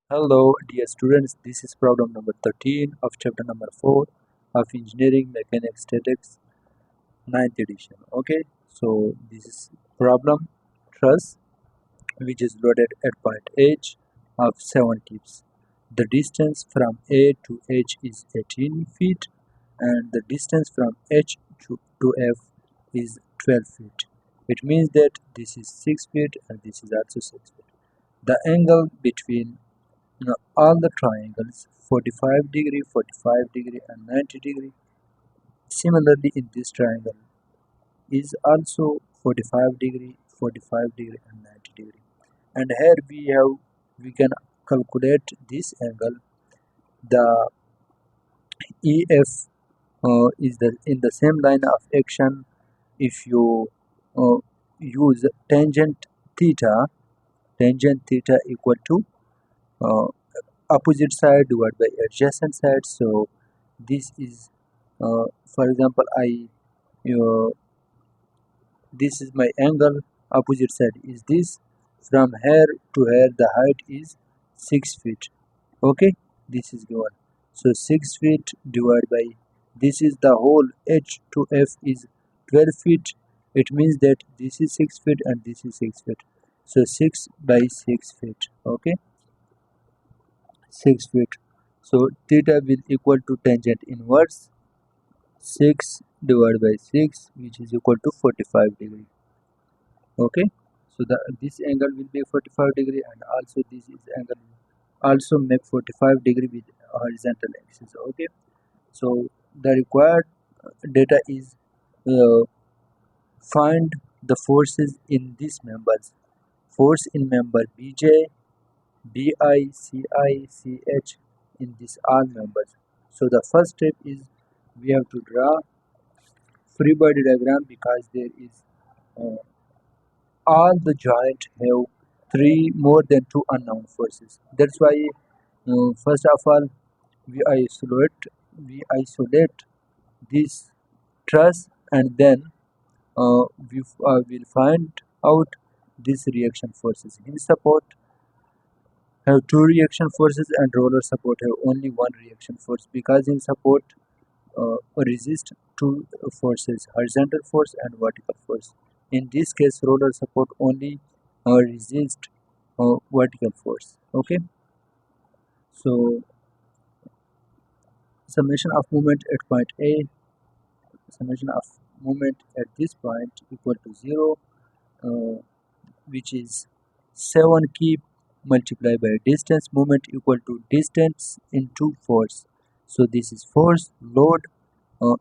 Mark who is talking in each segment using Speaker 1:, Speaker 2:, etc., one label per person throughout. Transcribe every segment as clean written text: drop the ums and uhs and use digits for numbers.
Speaker 1: Hello, dear students. This is problem number 13 of chapter number 4 of Engineering Mechanics Statics 9th edition. Okay, so this is problem truss which is loaded at point H of 7 tips. The distance from A to H is 18 feet and the distance from H to F is 12 feet. It means that this is 6 feet and this is also 6 feet. The angle between all the triangles 45 degree, 45 degree and 90 degree. Similarly in this triangle is also 45 degree, 45 degree and 90 degree. And here we can calculate this angle. The EF is in the same line of action. If you uh, use tangent theta equal to uh, opposite side divided by adjacent side. So this is for example uh, this is my angle, opposite side is this. From here to here the height is 6 feet. Okay, this is given. So 6 feet divided by this is the whole h to f is 12 feet. It means that this is 6 feet and this is 6 feet. So 6 by 6 feet. Okay, 6 feet. So theta will equal to tangent inverse 6 divided by 6 which is equal to 45 degree. Okay, so this angle will be 45 degree and also this is angle also make 45 degree with horizontal axis. Okay, so the required data is uh, find the forces in these members. Force in member bj, bi, ci, ch in these all members. So the first step is we have to draw free body diagram because there is uh, all the joint have three more than two unknown forces. That's why first of all we isolate this truss and then we will find out these reaction forces. Hinge support have two reaction forces and roller support have only one reaction force because in support resist two forces, horizontal force and vertical force. In this case roller support only resist vertical force. Okay, so summation of moment at point A, summation of moment at this point equal to 0, uh, which is 7 cube multiplied by distance. Moment equal to distance into force. So this is force load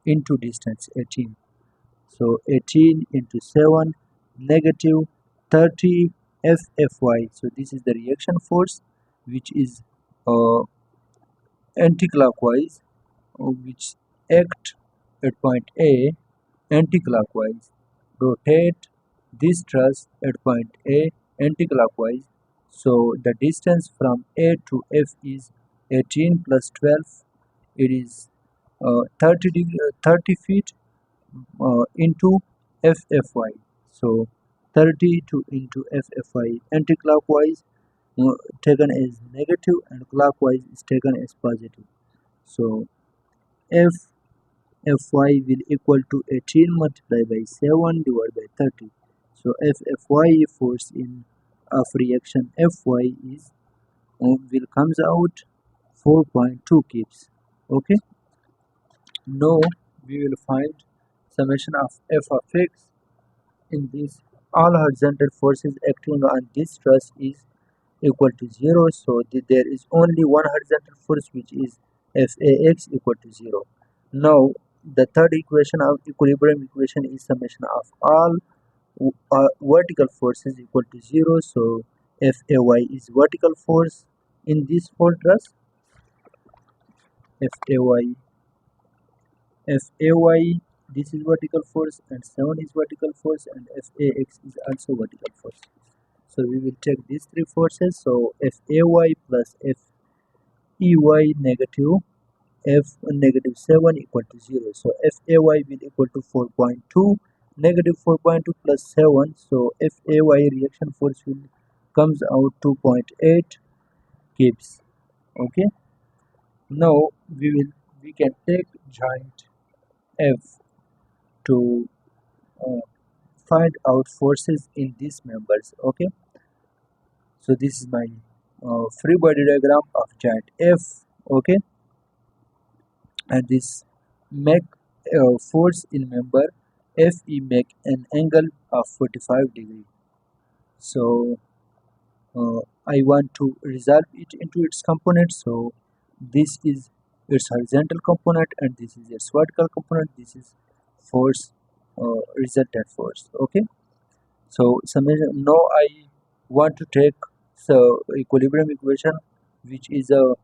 Speaker 1: into distance 18. So 18 into 7 negative 30 FFY. So this is the reaction force which is uh, anti-clockwise, which act at point A anti-clockwise. Rotate this truss at point A anti-clockwise. So the distance from A to F is 18 plus 12. It is 30 feet into FFY. So 30 to into FFY anti-clockwise taken as negative and clockwise is taken as positive. So FFY will equal to 18 multiplied by 7 divided by 30. So FFY force in of reaction Fy is will comes out 4.2 kips. Okay. Now we will find summation of f of x. In this, all horizontal forces acting on this truss is equal to 0. So there is only one horizontal force which is Fax equal to 0. Now the third equation of equilibrium equation is summation of all vertical forces equal to 0. So Fay is vertical force in this whole truss. Fay Fay this is vertical force and 7 is vertical force and Fax is also vertical force. So we will take these three forces. So Fay plus Fey negative F negative 7 equal to 0. So Fay will equal to 4.2 negative 4.2 plus 7. So Fay reaction force will comes out 2.8 gives. Okay, now we can take joint F to uh, find out forces in these members. Okay, so this is my free body diagram of giant F. Okay, and this make force in member FE make an angle of 45 degree. So I want to resolve it into its components. So this is its horizontal component and this is its vertical component. This is force, resultant force. Okay, so summation. Now I want to take so equilibrium equation, which is a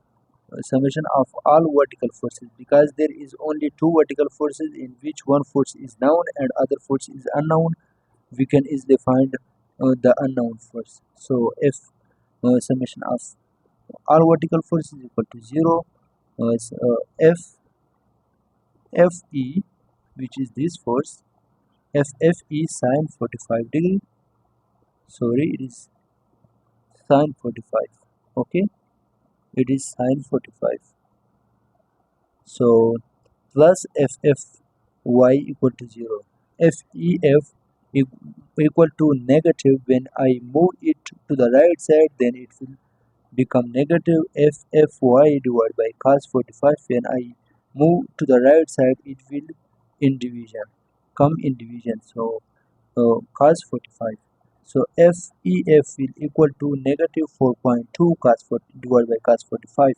Speaker 1: summation of all vertical forces, because there is only two vertical forces in which one force is known and other force is unknown. We can easily find the unknown force. So if summation of all vertical force is equal to 0, F Fe, which is this force, FFE sine 45 degree, sorry, it is sine 45. Okay, it is sine 45. So plus FFy equal to 0. FEF equal to negative. When I move it to the right side, then it will become negative FFy divided by cos 45. When I move to the right side, it will in division, come in division. So cos 45. So FEF will equal to negative 4.2 cos 40 divided by cos 45.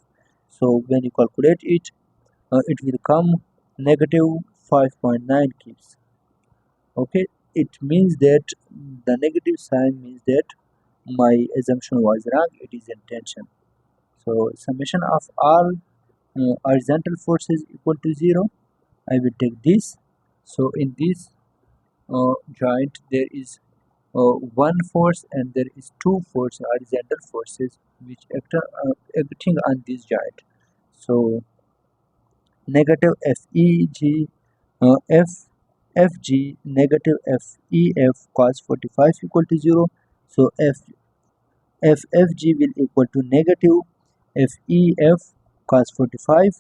Speaker 1: So when you calculate it, it will come negative 5.9 keeps. Okay, it means that the negative sign means that my assumption was wrong, it is intention. So summation of all horizontal forces equal to 0. I will take this. So in this joint there is one force and there is two force horizontal forces which acting on this joint. So negative FEG F FG negative FEF cos 45 equal to 0. So FFG will equal to negative FEF cos 45.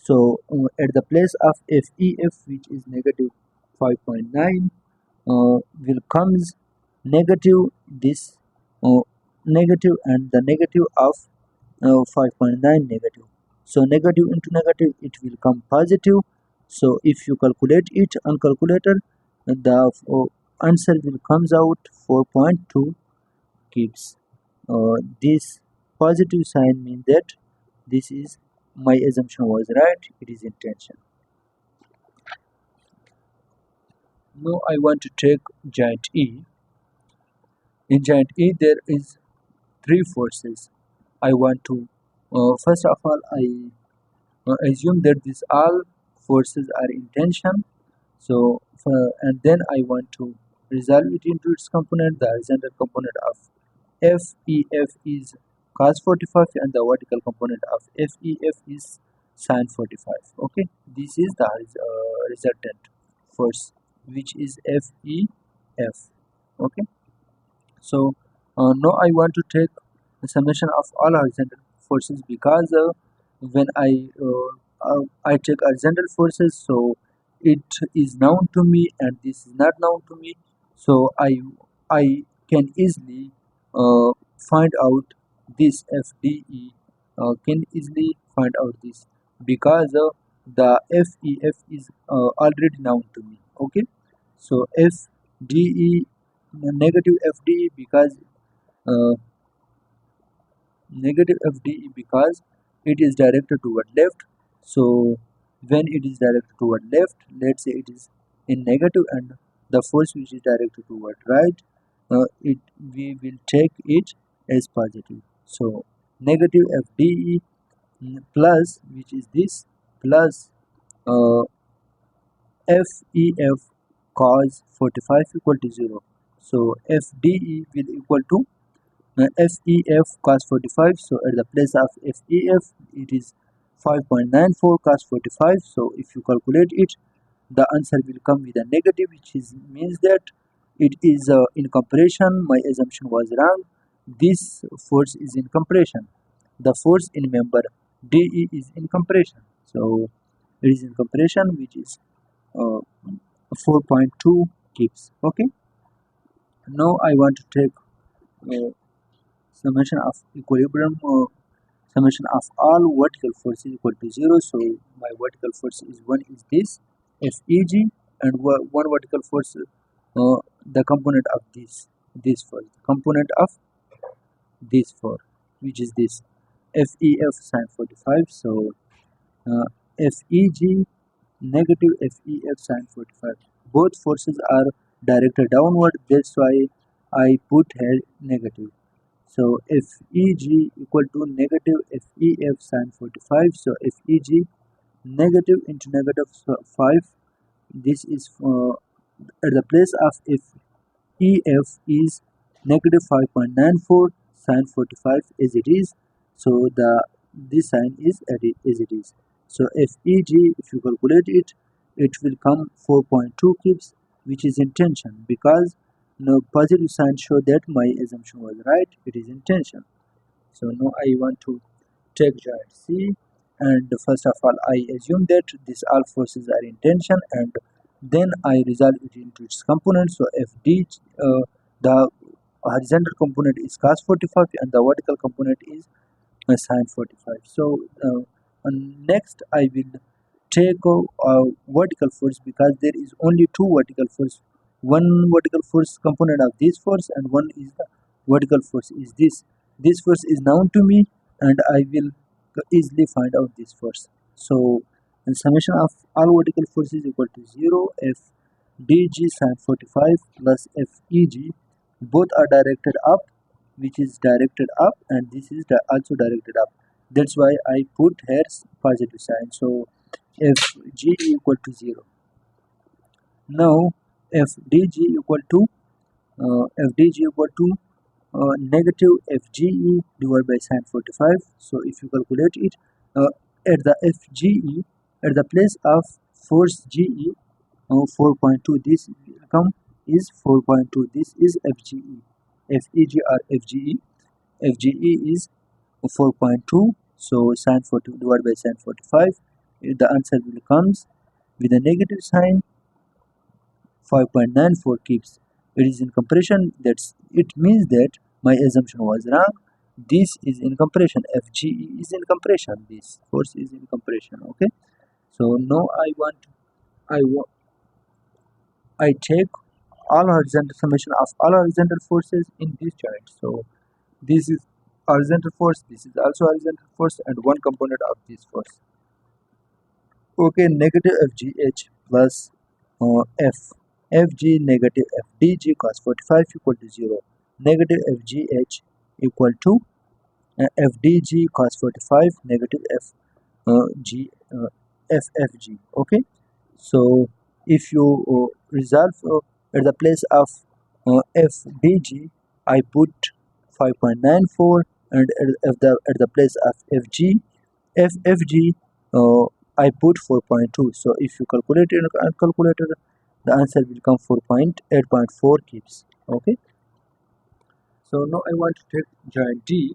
Speaker 1: So at the place of FEF, which is negative 5.9, will comes negative this uh, negative and the negative of 5.9 negative. So negative into negative, it will come positive. So if you calculate it on calculator, the answer will comes out 4.2 gives. This positive sign means that this is my assumption was right, it is intention. Now I want to take giant E. In giant E there is three forces. I want to first of all I assume that these all forces are in tension. So and then I want to resolve it into its component. The horizontal component of FEF is cos 45 and the vertical component of FEF is sin 45. Okay, this is the resultant force which is FEF. Okay, so now I want to take the summation of all horizontal forces, because when I take horizontal forces, so it is known to me and this is not known to me. So I can easily find out this FDE, can easily find out this, because the FEF is already known to me. Okay, so FDE negative FDE because uh, negative FDE because it is directed toward left. So when it is directed toward left, let's say it is in negative and the force which is directed toward right, it we will take it as positive. So negative FDE plus, which is this, plus uh, FEF cos 45 equal to 0. So FDE will equal to FEF cos 45. So at the place of FEF it is 5.94 cos 45. So if you calculate it, the answer will come with a negative, which is means that it is in compression. My assumption was wrong. This force is in compression. the force in member DE is in compression. So it is in compression, which is uh, 4.2 gives. Okay. Now I want to take summation of equilibrium. Summation of all vertical forces equal to 0. So my vertical force is one is this FEG, and one vertical force, the component of this force, component of this force, which is this FEF sine 45. So uh, FEG negative FEF sine 45. Both forces are directed downward. That's why I put here negative. So FEG equal to negative FEF sine 45. So FEG negative into negative 5. This is at the place of FEF is negative 5.94 sine 45 as it is. So this sign is as it is. So FEG, if you calculate it, it will come 4.2 kips, which is in tension, because no positive sign show that my assumption was right. It is in tension. So now I want to take giant C, and first of all I assume that these all forces are in tension, and then I resolve it into its components. So FD, the horizontal component is cos 45 and the vertical component is sine 45. So next I will take vertical force, because there is only two vertical force. One vertical force component of this force, and one is the vertical force is this force is known to me, and I will easily find out this force. So the summation of all vertical forces equal to 0. F dg sine 45 plus FEG, both are directed up, which is directed up, and this is also directed up. That's why I put here positive sign. So Fg equal to 0. Now Fdg equal to negative Fge divided by sine 45. So if you calculate it, at the Fge, at the place of force Ge, 4.2, this will come is 4.2. This is Fge. Feg or Fge. Fge is 4.2. So sine 40 divided by sine 45. The answer will comes with a negative sign. 5.94 keeps. It is in compression. It means that my assumption was wrong. This is in compression. Fge is in compression. This force is in compression. Okay. So now I take all horizontal summation of all horizontal forces in this joint. So this is horizontal force. This is also horizontal force, and one component of this force. Okay, negative FGH plus F. Fg negative Fdg cos 45 equal to 0. Negative Fgh equal to Fdg cos 45 negative Ffg. Okay, so if you resolve at the place of Fdg, I put 5.94, and at the place of Ffg, I put 4.2. So if you calculate it in a calculator, the answer will come 4.8.4 kips. Okay. So now I want to take joint D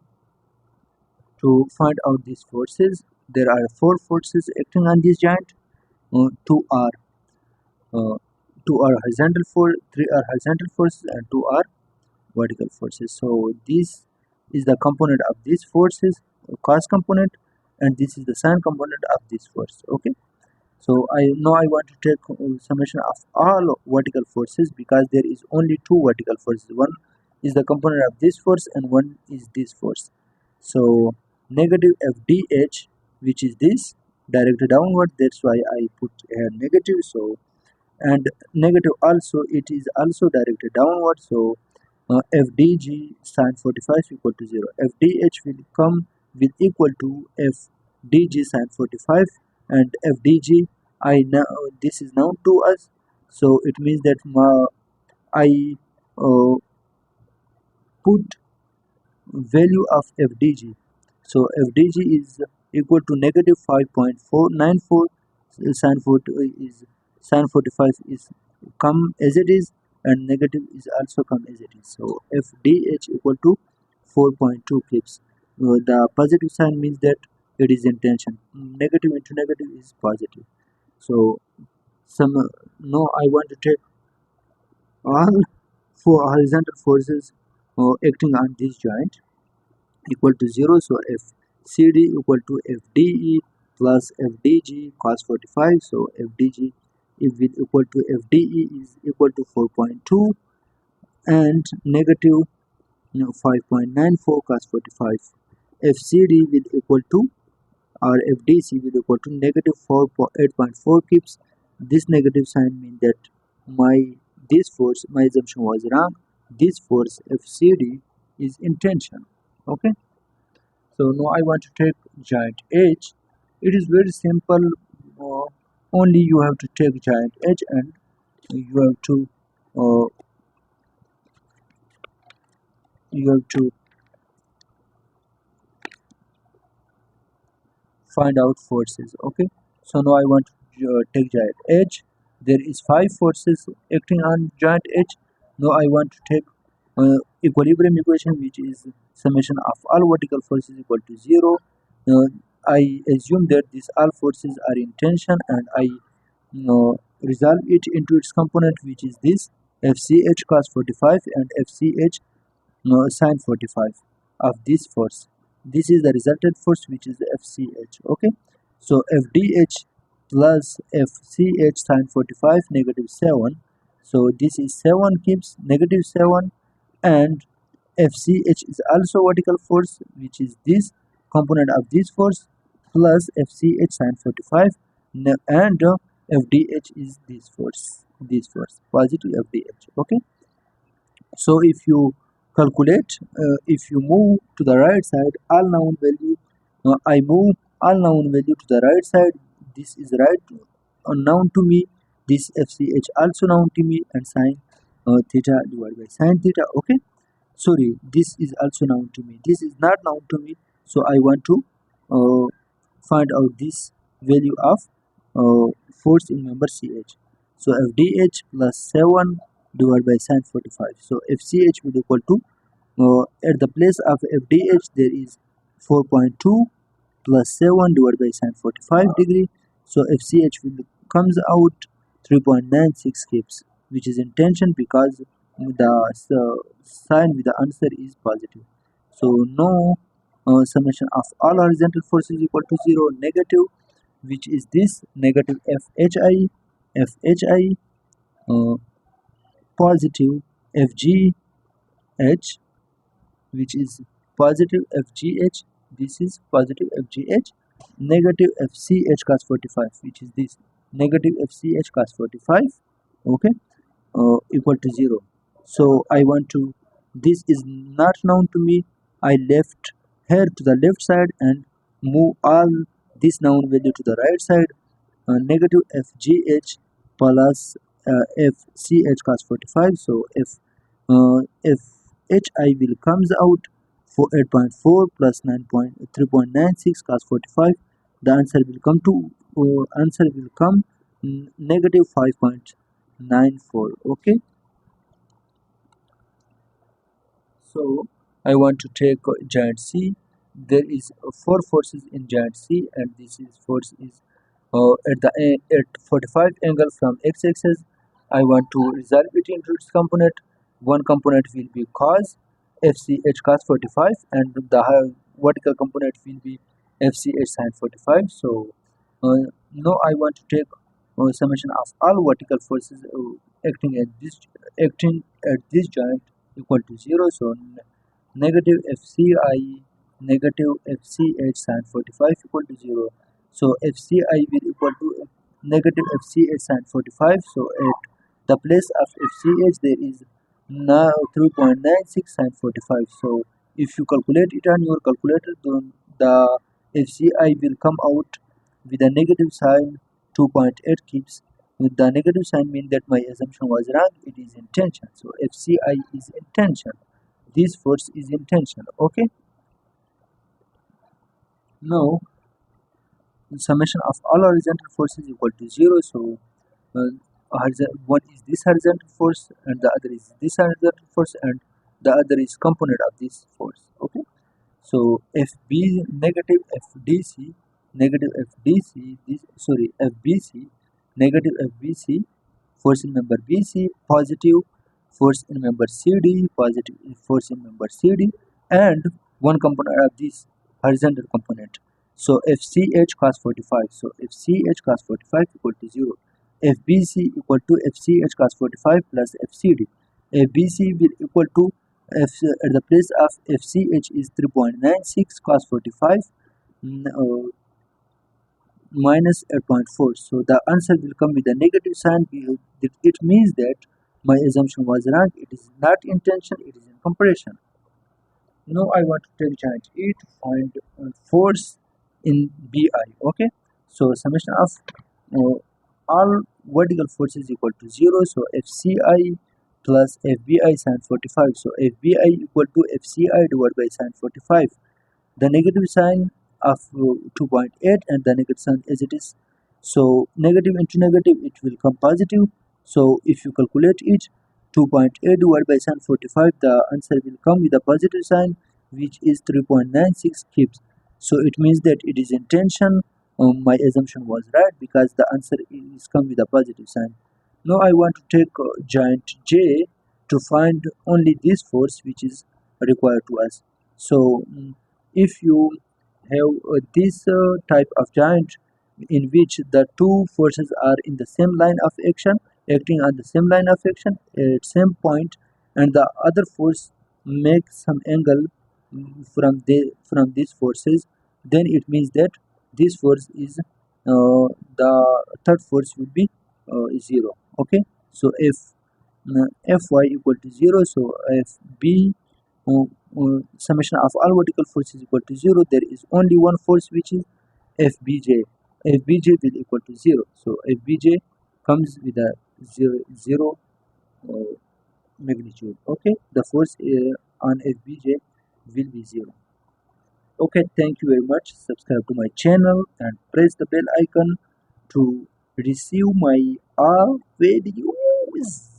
Speaker 1: to find out these forces. There are 4 forces acting on this joint. Two are uh, two are horizontal force, 3 are horizontal forces, and 2 are vertical forces. So this is the component of these forces, cos component, and this is the sine component of this force. Okay. So I want to take summation of all vertical forces, because there is only two vertical forces. One is the component of this force, and one is this force. So negative Fdh, which is this, directed downward. That's why I put here negative. So, and negative also, it is also directed downward. So Fdg sine 45 equal to 0. Fdh will come with equal to Fdg sine 45, and Fdg, I now this is known to us, so it means that I put value of Fdg. So Fdg is equal to negative 5.494. Sine 40 is sine 45 is come as it is, and negative is also come as it is. So Fdh equal to 4.2 kips. The positive sign means that it is intention. Negative into negative is positive. So some now I want to take all four horizontal forces acting on this joint equal to 0. So FCD equal to FDE plus FDG cos 45. So FDG if it equal to FDE is equal to 4.2 and negative 5.94 cos 45. FCD will equal to or FDC will equal to negative 8.4 pips. This negative sign means that my assumption was wrong. This force FCD is in tension. Okay. So now I want to take giant edge. It is very simple. Uh, Only you have to take giant edge and you have to uh, you have to find out forces. Okay. So now I want to take giant edge. There is five forces acting on giant edge. Now I want to take equilibrium equation, which is summation of all vertical forces equal to 0. Uh, I assume that these all forces are in tension and I resolve it into its component, which is this FCH cos 45 and FCH sine 45 of this force. This is the resultant force, which is the FCH. Okay, so FDH plus FCH sine 45 negative 7. So this is 7 keeps negative 7 and FCH is also vertical force, which is this component of this force plus FCH sine 45 and FDH is this force positive FDH. Okay, so if you calculate, if you move to the right side, all known value, I move all known value to the right side. This is right known to me. This FCH also known to me, and sine theta divided by sine theta. Okay, sorry, this is also known to me. This is not known to me, so I want to uh, find out this value of force in member CH. So FDH plus 7 divided by sin 45. So FCH will equal to at the place of FDH there is 4.2 plus 7 divided by sin 45 degree. So FCH will comes out 3.96 kips, which is in tension because the sign with the answer is positive. So no summation of all horizontal forces equal to 0 negative, which is this negative FHI uh, positive FGH, which is positive FGH. This is positive FGH, negative FCH cos 45, which is this negative FCH cos 45. Okay, equal to 0. So I want to, this is not known to me. I left here to the left side and move all this known value to the right side. Negative FGH plus FCH cos 45. So FHI will comes out for 8.4 plus 3.96 cos 45. The answer will come to negative 5.94. Okay, so I want to take giant C. There is four forces in giant C, and this is force is at 45 angle from x-axis. I want to resolve it into its component. One component will be cos FCH cos 45, and the vertical component will be FCH sin 45. So now I want to take summation of all vertical forces acting at this joint equal to 0. So negative FCI negative FCH sin 45 equal to 0. So FCI will equal to negative FCH sin 45. So at the place of FCH there is now 3.96 sin 45. So if you calculate it on your calculator, then the FCI will come out with a negative sign 2.8 keeps. With the negative sign mean that my assumption was wrong. It is in tension. So FCI is in tension. This force is in tension. Okay. Now summation of all horizontal forces equal to 0. So uh, one is this horizontal force and the other is this horizontal force and the other is component of this force. Okay, So FB negative FDC negative FDC this sorry FBC negative FBC force in member BC positive force in member CD positive force in member CD and one component of this horizontal component. So FCH cos 45. So FCH cos 45 equal to 0. FBC equal to FCH cos 45 plus FCD. FBC will equal to at the place of FCH is 3.96 cos 45 minus 8.4. So the answer will come with a negative sign. It means that my assumption was wrong. It is not intention, it is in comparison. Now I want to take giant E to find force in BI. Okay, so summation of uh, all vertical forces equal to 0. So FCI plus FBI sin 45. So FBI equal to FCI divided by sin 45. The negative sign of 2.8 and the negative sign as it is. So negative into negative it will come positive. So if you calculate it 2.8 divided by sin 45 the answer will come with a positive sign which is 3.96 kips. So it means that it is in tension. My assumption was right because the answer is come with a positive sign. Now I want to take giant J to find only this force which is required to us. So if you have this type of giant in which the two forces are in the same line of action, acting on the same line of action at same point, and the other force makes some angle from these forces, then it means that this force is the third force will be 0. Okay, so if Fy equal to 0, so Fb summation of all vertical forces equal to 0, there is only one force which is Fbj. Fbj will equal to 0. So Fbj comes with a 0 uh, magnitude. Okay, the force on Fbj will be 0. Okay, thank you very much. Subscribe to my channel and press the bell icon to receive my all videos.